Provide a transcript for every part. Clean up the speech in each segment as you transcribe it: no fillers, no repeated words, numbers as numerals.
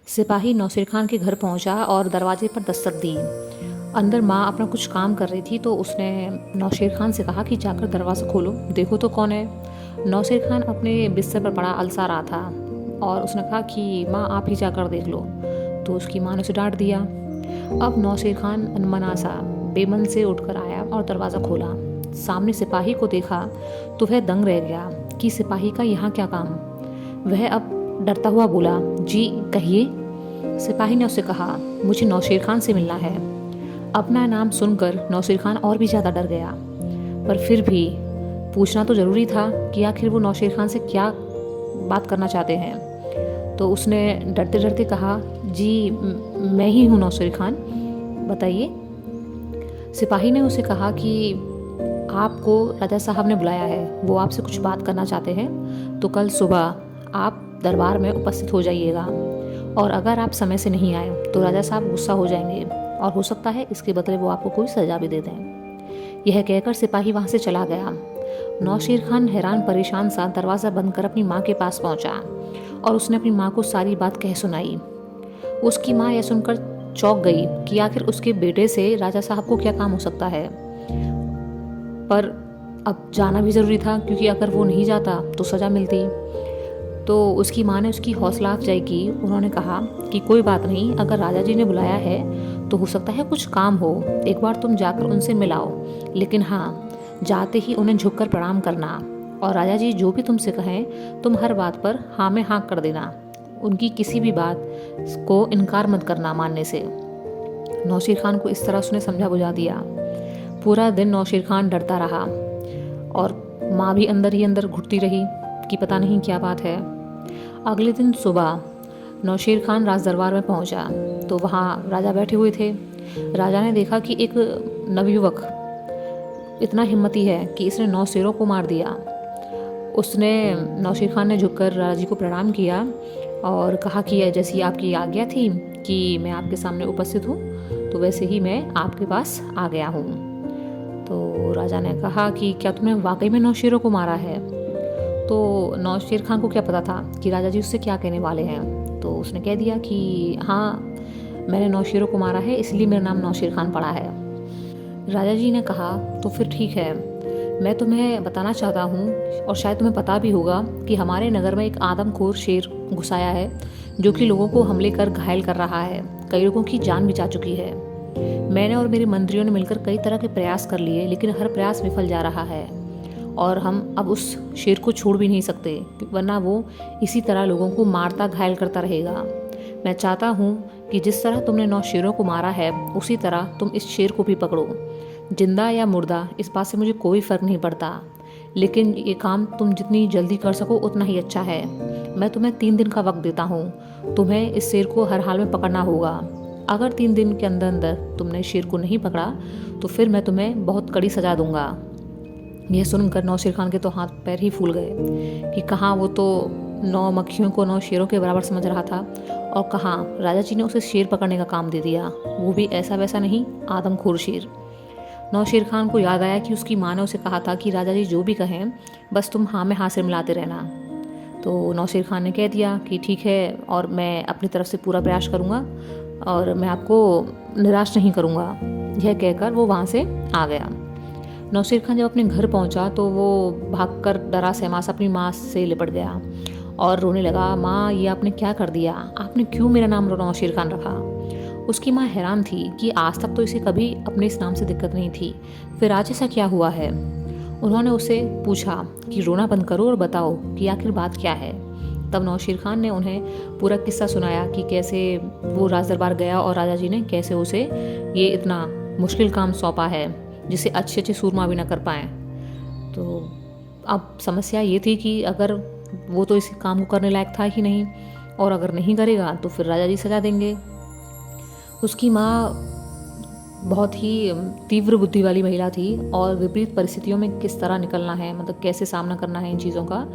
सिपाही नौशीर खान के घर पहुंचा और दरवाजे पर दस्तक दी। अंदर माँ अपना कुछ काम कर रही थी तो उसने नौशीर खान से कहा कि जाकर दरवाज़ा खोलो, देखो तो कौन है। नौशीर खान अपने बिस्तर पर पड़ा अलसा रहा था और उसने कहा कि माँ आप ही जाकर देख लो। तो उसकी माँ ने उसे डांट दिया। अब नौशीर खान अनमना सा बेमन से उठकर आया और दरवाज़ा खोला। सामने सिपाही को देखा तो वह दंग रह गया कि सिपाही का यहाँ क्या काम। वह अब डरता हुआ बोला, जी कहिए। सिपाही ने उससे कहा, मुझे नौशीर खान से मिलना है। अपना नाम सुनकर नौशीर खान और भी ज़्यादा डर गया, पर फिर भी पूछना तो ज़रूरी था कि आखिर वो नौशीर खान से क्या बात करना चाहते हैं। तो उसने डरते डरते कहा, जी मैं ही हूँ नौशीर खान, बताइए। सिपाही ने उसे कहा कि आपको राजा साहब ने बुलाया है, वो आपसे कुछ बात करना चाहते हैं, तो कल सुबह आप दरबार में उपस्थित हो जाइएगा और अगर आप समय से नहीं आए तो राजा साहब गुस्सा हो जाएंगे और हो सकता है इसके बदले वो आपको कोई सज़ा भी दे दें। यह कहकर सिपाही वहाँ से चला गया। नौशीर खान हैरान परेशान सा दरवाज़ा बंद कर अपनी माँ के पास पहुँचा और उसने अपनी माँ को सारी बात कह सुनाई। उसकी माँ यह सुनकर चौंक गई कि आखिर उसके बेटे से राजा साहब को क्या काम हो सकता है, पर अब जाना भी ज़रूरी था क्योंकि अगर वो नहीं जाता तो सज़ा मिलती। तो उसकी माँ ने उसकी हौसला अफजाई की। उन्होंने कहा कि कोई बात नहीं, अगर राजा जी ने बुलाया है तो हो सकता है कुछ काम हो, एक बार तुम जाकर उनसे मिलाओ, लेकिन हाँ जाते ही उन्हें झुककर प्रणाम करना और राजा जी जो भी तुमसे कहें तुम हर बात पर हाँ में हाँ कर देना, उनकी किसी भी बात को इनकार मत करना मानने से। नौशीर खान को इस तरह उसने समझा बुझा दिया। पूरा दिन नौशीर खान डरता रहा और माँ भी अंदर ही अंदर घुटती रही कि पता नहीं क्या बात है। अगले दिन सुबह नौशीर खान राज दरबार में पहुंचा तो वहाँ राजा बैठे हुए थे। राजा ने देखा कि एक नवयुवक इतना हिम्मती है कि इसने 9 शेरों को मार दिया। उसने नौशीर खान ने झुककर राजा जी को प्रणाम किया और कहा कि जैसी आपकी आज्ञा थी कि मैं आपके सामने उपस्थित हूँ तो वैसे ही मैं आपके पास आ गया हूँ। तो राजा ने कहा कि क्या तुमने वाकई में 9 शेरों को मारा है। तो नौशीर खान को क्या पता था कि राजा जी उससे क्या कहने वाले हैं, तो उसने कह दिया कि हाँ मैंने 9 शेरों को मारा है इसलिए मेरा नाम नौशीर खान पड़ा है। राजा जी ने कहा तो फिर ठीक है, मैं तुम्हें बताना चाहता हूँ और शायद तुम्हें पता भी होगा कि हमारे नगर में एक आदमखोर शेर घुस आया है जो कि लोगों को हमले कर घायल कर रहा है, कई लोगों की जान भी जा चुकी है। मैंने और मेरे मंत्रियों ने मिलकर कई तरह के प्रयास कर लिए लेकिन हर प्रयास विफल जा रहा है और हम अब उस शेर को छोड़ भी नहीं सकते वरना वो इसी तरह लोगों को मारता घायल करता रहेगा। मैं चाहता हूँ कि जिस तरह तुमने 9 शेरों को मारा है उसी तरह तुम इस शेर को भी पकड़ो, जिंदा या मुर्दा इस बात से मुझे कोई फ़र्क नहीं पड़ता, लेकिन ये काम तुम जितनी जल्दी कर सको उतना ही अच्छा है। मैं तुम्हें 3 दिन का वक्त देता हूँ, तुम्हें इस शेर को हर हाल में पकड़ना होगा। अगर 3 दिन के अंदर अंदर तुमने शेर को नहीं पकड़ा तो फिर मैं तुम्हें बहुत कड़ी सज़ा दूंगा। यह सुनकर नौशीर खान के तो हाथ पैर ही फूल गए कि कहाँ वो तो 9 मक्खियों को 9 शेरों के बराबर समझ रहा था और कहाँ राजा जी ने उसे शेर पकड़ने का काम दे दिया, वो भी ऐसा वैसा नहीं, आदमखोर शेर। नौशीर खान को याद आया कि उसकी माँ ने उसे कहा था कि राजा जी जो भी कहें बस तुम हाँ में हाँ से मिलाते रहना। तो नौशीर खान ने कह दिया कि ठीक है और मैं अपनी तरफ से पूरा प्रयास करूँगा और मैं आपको निराश नहीं करूँगा। यह कहकर वो वहाँ से आ गया। नौशीर खान जब अपने घर पहुंचा तो वो भागकर डरा सहमा सा अपनी माँ से लिपट गया और रोने लगा, माँ ये आपने क्या कर दिया, आपने क्यों मेरा नाम नौशीर खान रखा। उसकी माँ हैरान थी कि आज तक तो इसे कभी अपने इस नाम से दिक्कत नहीं थी, फिर आज ऐसा क्या हुआ है। उन्होंने उसे पूछा कि रोना बंद करो और बताओ कि आखिर बात क्या है। तब नौशीर खान ने उन्हें पूरा किस्सा सुनाया कि कैसे वो राज दरबार गया और राजा जी ने कैसे उसे ये इतना मुश्किल काम सौंपा है जिसे अच्छे अच्छे सूरमा भी ना कर पाएँ। तो अब समस्या ये थी कि अगर वो तो इस काम को करने लायक था ही नहीं और अगर नहीं करेगा तो फिर राजा जी सजा देंगे। उसकी माँ बहुत ही तीव्र बुद्धि वाली महिला थी और विपरीत परिस्थितियों में किस तरह निकलना है, मतलब कैसे सामना करना है इन चीज़ों का,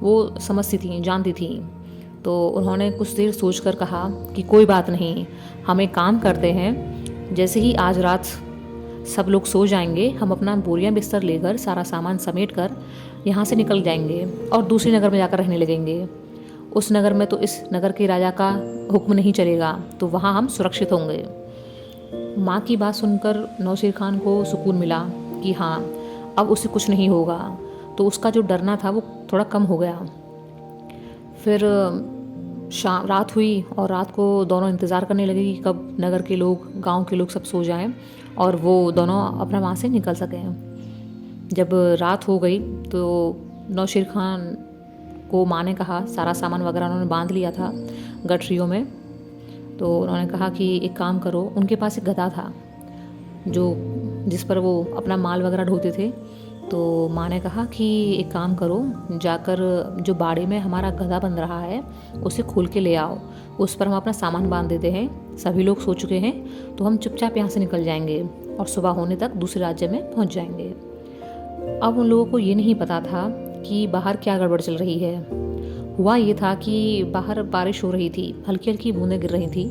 वो समझती थी, जानती थी। तो उन्होंने कुछ देर सोचकर कहा कि कोई बात नहीं, हम एक काम करते हैं, जैसे ही आज रात सब लोग सो जाएंगे हम अपना बोरियां बिस्तर लेकर सारा सामान समेट कर यहाँ से निकल जाएंगे और दूसरे नगर में जाकर रहने लगेंगे। उस नगर में तो इस नगर के राजा का हुक्म नहीं चलेगा, तो वहाँ हम सुरक्षित होंगे। माँ की बात सुनकर नौशीर खान को सुकून मिला कि हाँ, अब उसे कुछ नहीं होगा। तो उसका जो डरना था वो थोड़ा कम हो गया। फिर शाम रात हुई और रात को दोनों इंतज़ार करने लगे कि कब नगर के लोग, गांव के लोग सब सो जाएं और वो दोनों अपना वहाँ से निकल सकें। जब रात हो गई तो नौशीर खान को माँ ने कहा, सारा सामान वगैरह उन्होंने बांध लिया था गठरियों में, तो उन्होंने कहा कि एक काम करो। उनके पास एक गधा था जिस पर वो अपना माल वगैरह ढोते थे। तो माँ ने कहा कि एक काम करो, जाकर जो बाड़े में हमारा गधा बंध रहा है उसे खोल के ले आओ, उस पर हम अपना सामान बांध देते हैं। सभी लोग सो चुके हैं तो हम चुपचाप यहाँ से निकल जाएंगे और सुबह होने तक दूसरे राज्य में पहुँच जाएंगे। अब उन लोगों को ये नहीं पता था कि बाहर क्या गड़बड़ चल रही है। हुआ ये था कि बाहर बारिश हो रही थी, हल्की हल्की बूंदें गिर रही थी।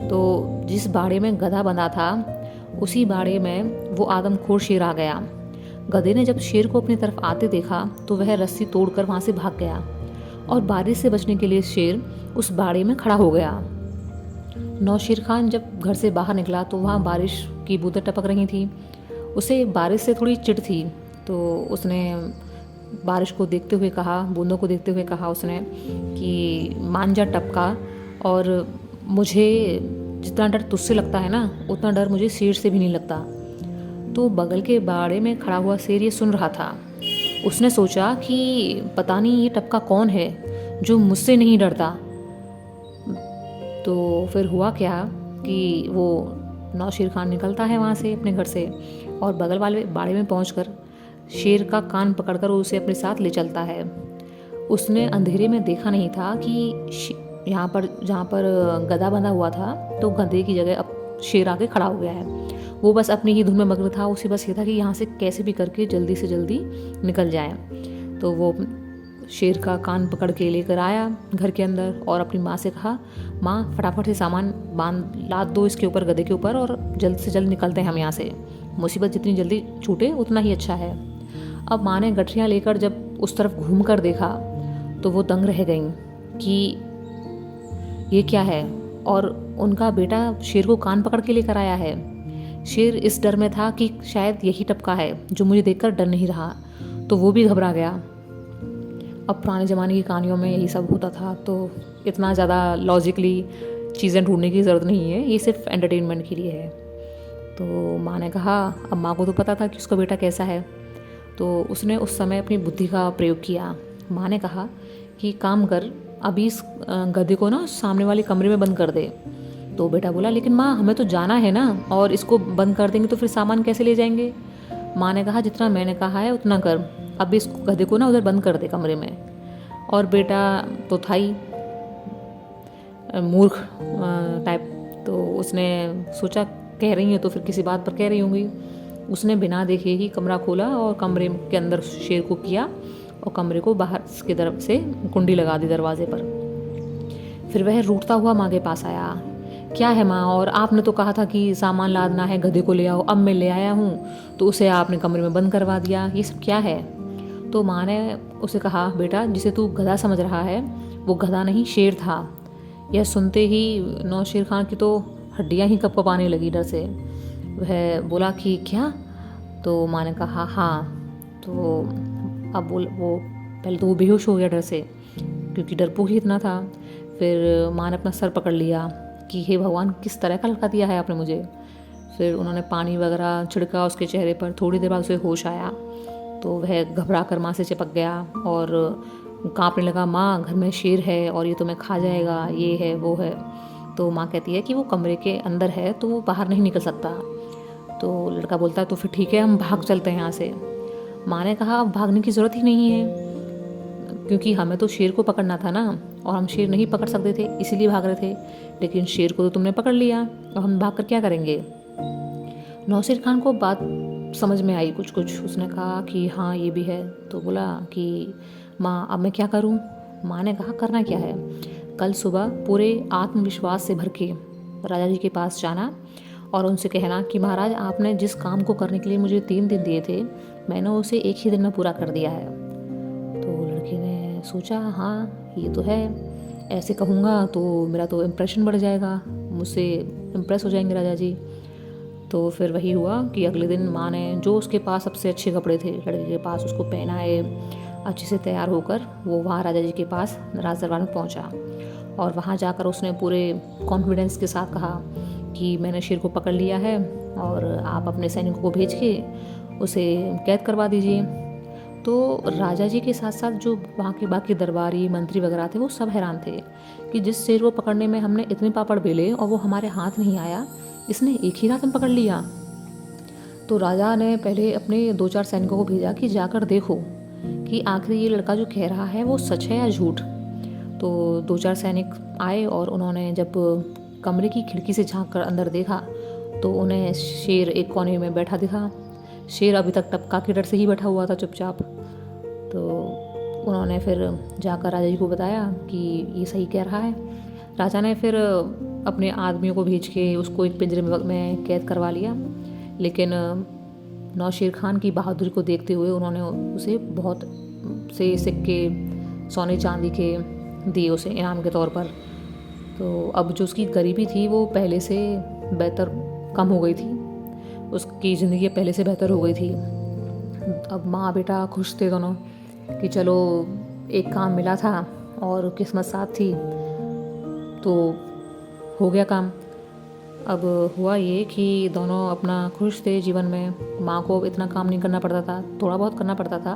तो जिस बाड़े में गधा बंधा था उसी बाड़े में वो आदमखोर शेर आ गया। गधे ने जब शेर को अपनी तरफ आते देखा तो वह रस्सी तोड़कर वहाँ से भाग गया और बारिश से बचने के लिए शेर उस बाड़े में खड़ा हो गया। नौशीर खान जब घर से बाहर निकला तो वहाँ बारिश की बूंदें टपक रही थी। उसे बारिश से थोड़ी चिढ़ थी, तो उसने बारिश को देखते हुए कहा, बूंदों को देखते हुए कहा उसने कि मान जा टपका, और मुझे जितना डर तुझसे लगता है ना उतना डर मुझे शेर से भी नहीं लगता। तो बगल के बाड़े में खड़ा हुआ शेर ये सुन रहा था। उसने सोचा कि पता नहीं ये टपका कौन है जो मुझसे नहीं डरता। तो फिर हुआ क्या कि वो नौशीर खान निकलता है वहाँ से अपने घर से और बगल वाले बाड़े में पहुँचकर शेर का कान पकड़कर उसे अपने साथ ले चलता है। उसने अंधेरे में देखा नहीं था कि यहाँ पर जहाँ पर गधा बंधा हुआ था तो गधे की जगह अब शेर आके खड़ा हो गया है। वो बस अपनी ही धुन में मग्न था। उसे बस ये था कि यहाँ से कैसे भी करके जल्दी से जल्दी निकल जाए। तो वो शेर का कान पकड़ के लेकर आया घर के अंदर और अपनी माँ से कहा, माँ फटाफट से सामान बांध लाद दो इसके ऊपर, गधे के ऊपर, और जल्द से जल्द निकलते हैं हम यहाँ से। मुसीबत जितनी जल्दी छूटे उतना ही अच्छा है। अब माँ ने गठरियाँ लेकर जब उस तरफ घूम कर देखा तो वो दंग रह गईं कि ये क्या है, और उनका बेटा शेर को कान पकड़ के लेकर आया है। शेर इस डर में था कि शायद यही टपका है जो मुझे देखकर डर नहीं रहा, तो वो भी घबरा गया। अब पुराने ज़माने की कहानियों में यही सब होता था, तो इतना ज़्यादा लॉजिकली चीज़ें ढूंढने की ज़रूरत नहीं है, ये सिर्फ एंटरटेनमेंट के लिए है। तो माँ ने कहा, अब माँ को तो पता था कि उसका बेटा कैसा है, तो उसने उस समय अपनी बुद्धि का प्रयोग किया। माँ ने कहा कि काम कर, अभी इस गधे को ना सामने वाले कमरे में बंद कर दे। तो बेटा बोला, लेकिन माँ हमें तो जाना है ना, और इसको बंद कर देंगे तो फिर सामान कैसे ले जाएंगे। माँ ने कहा, जितना मैंने कहा है उतना कर, अभी इस गधे को ना उधर बंद कर दे कमरे में। और बेटा तो था ही मूर्ख टाइप, तो उसने सोचा कह रही है तो फिर किसी बात पर कह रही होंगी। उसने बिना देखे ही कमरा खोला और कमरे के अंदर शेर को किया और कमरे को बाहर की तरफ से कुंडी लगा दी दरवाजे पर। फिर वह रूठता हुआ माँ के पास आया। क्या है माँ, और आपने तो कहा था कि सामान लादना है, गधे को ले आओ, अब मैं ले आया हूँ तो उसे आपने कमरे में बंद करवा दिया, ये सब क्या है। तो माँ ने उसे कहा, बेटा जिसे तू गधा समझ रहा है वो गधा नहीं शेर था। यह सुनते ही नौशीर खान की तो हड्डियाँ ही कँपकँपाने लगी डर से। वह बोला कि क्या। तो माँ ने कहा हाँ। तो अब वो पहले तो वो बेहोश हो गया डर से, क्योंकि डरपोक ही इतना था। फिर माँ ने अपना सर पकड़ लिया कि हे भगवान, किस तरह का लड़का दिया है आपने मुझे। फिर उन्होंने पानी वगैरह छिड़का उसके चेहरे पर। थोड़ी देर बाद उसे होश आया तो वह घबरा कर माँ से चिपक गया और काँपने लगा, माँ घर में शेर है और ये तुम्हें खा जाएगा, ये है वो है। तो माँ कहती है कि वो कमरे के अंदर है तो वो बाहर नहीं निकल सकता। तो लड़का बोलता है, तो फिर ठीक है हम भाग चलते हैं यहाँ से। माँ ने कहा, अब भागने की ज़रूरत ही नहीं है, क्योंकि हमें तो शेर को पकड़ना था ना, और हम शेर नहीं पकड़ सकते थे इसीलिए भाग रहे थे। लेकिन शेर को तो तुमने पकड़ लिया, अब हम भाग कर क्या करेंगे। नौशीर खान को बात समझ में आई कुछ कुछ। उसने कहा कि हाँ ये भी है। तो बोला कि माँ अब मैं क्या करूँ। माँ ने कहा, करना क्या है, कल सुबह पूरे आत्मविश्वास से भर के राजा जी के पास जाना और उनसे कहना कि महाराज आपने जिस काम को करने के लिए मुझे 3 दिन दिए थे मैंने उसे 1 ही दिन में पूरा कर दिया है। तो लड़के ने सोचा, हाँ ये तो है। ऐसे कहूँगा तो मेरा तो इम्प्रेशन बढ़ जाएगा, मुझसे इम्प्रेस हो जाएंगे राजा जी। तो फिर वही हुआ कि अगले दिन माँ ने जो उसके पास सबसे अच्छे कपड़े थे लड़के के पास, उसको पहनाए, अच्छे से तैयार होकर वो वहाँ राजा जी के पास राज दरबार में पहुँचा। और वहाँ जाकर उसने पूरे कॉन्फिडेंस के साथ कहा कि मैंने शेर को पकड़ लिया है और आप अपने सैनिकों को भेज के उसे कैद करवा दीजिए। तो राजा जी के साथ साथ जो वहाँ के बाकी दरबारी मंत्री वगैरह थे वो सब हैरान थे कि जिस शेर को पकड़ने में हमने इतने पापड़ बेले और वो हमारे हाथ नहीं आया, इसने एक ही रात में पकड़ लिया। तो राजा ने पहले अपने 2-4 सैनिकों को भेजा कि जाकर देखो कि आखिर ये लड़का जो कह रहा है वो सच है या झूठ। तो 2-4 सैनिक आए और उन्होंने जब कमरे की खिड़की से झांक कर अंदर देखा तो उन्हें शेर एक कोने में बैठा दिखा। शेर अभी तक टपका के डर से ही बैठा हुआ था चुपचाप। तो उन्होंने फिर जाकर राजा जी को बताया कि ये सही कह रहा है। राजा ने फिर अपने आदमियों को भेज के उसको एक पिंजरे में कैद करवा लिया। लेकिन नौशेर खान की बहादुरी को देखते हुए उन्होंने उसे बहुत से सिक्के सोने चांदी के दिए उसे इनाम के तौर पर। तो अब जो उसकी गरीबी थी वो पहले से बेहतर कम हो गई थी, उसकी ज़िंदगी पहले से बेहतर हो गई थी। अब माँ बेटा खुश थे दोनों कि चलो एक काम मिला था और किस्मत साथ थी तो हो गया काम। अब हुआ ये कि दोनों अपना खुश थे जीवन में, माँ को इतना काम नहीं करना पड़ता था, थोड़ा बहुत करना पड़ता था।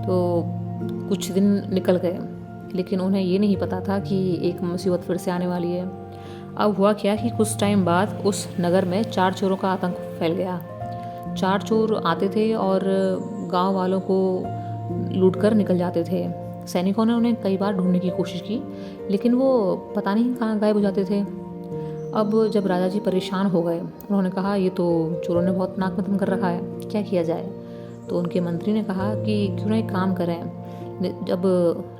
तो कुछ दिन निकल गए लेकिन उन्हें ये नहीं पता था कि एक मुसीबत फिर से आने वाली है। अब हुआ क्या कि कुछ टाइम बाद उस नगर में 4 चोरों का आतंक फैल गया। 4 चोर आते थे और गांव वालों को लूट कर निकल जाते थे। सैनिकों ने उन्हें कई बार ढूंढने की कोशिश की लेकिन वो पता नहीं कहाँ गायब हो जाते थे। अब जब राजा जी परेशान हो गए, उन्होंने कहा ये तो चोरों ने बहुत नाक में दम कर रखा है, क्या किया जाए। तो उनके मंत्री ने कहा कि क्यों ना एक काम करें, जब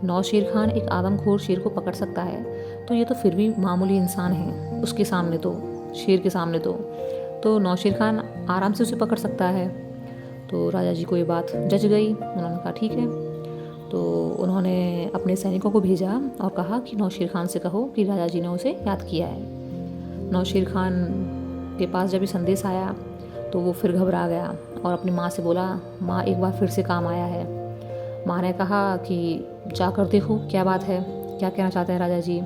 नौशेर खान एक आदमखोर शेर को पकड़ सकता है तो ये तो फिर भी मामूली इंसान है उसके सामने, तो शेर के सामने तो नौशेर खान आराम से उसे पकड़ सकता है। तो राजा जी को ये बात जच गई, उन्होंने कहा ठीक है। तो उन्होंने अपने सैनिकों को भेजा और कहा कि नौशेर खान से कहो कि राजा जी ने उसे याद किया है। नौशेर खान के पास जब ये संदेश आया तो वो फिर घबरा गया और अपनी माँ से बोला, माँ एक बार फिर से काम आया है। माँ ने कहा कि जाकर देखो क्या बात है, क्या कहना चाहते हैं राजा जी।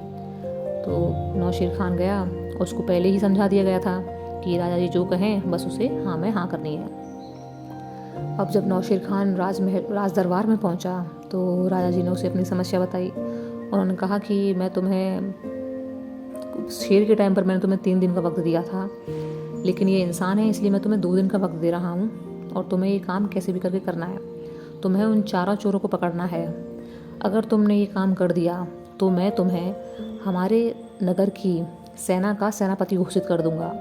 तो नौशेर खान गया, उसको पहले ही समझा दिया गया था कि राजा जी जो कहें बस उसे हाँ में हाँ करनी है। अब जब नौशेर खान राज दरबार में पहुंचा तो राजा जी ने उसे अपनी समस्या बताई। उन्होंने कहा कि मैं तुम्हें शेर के टाइम पर मैंने तुम्हें 3 दिन का वक्त दिया था, लेकिन ये इंसान है इसलिए मैं तुम्हें 2 दिन का वक्त दे रहा हूँ और तुम्हें ये काम कैसे भी करके करना है। तुम्हें उन 4 चोरों को पकड़ना है। अगर तुमने ये काम कर दिया तो मैं तुम्हें हमारे नगर की सेना का सेनापति घोषित कर दूंगा।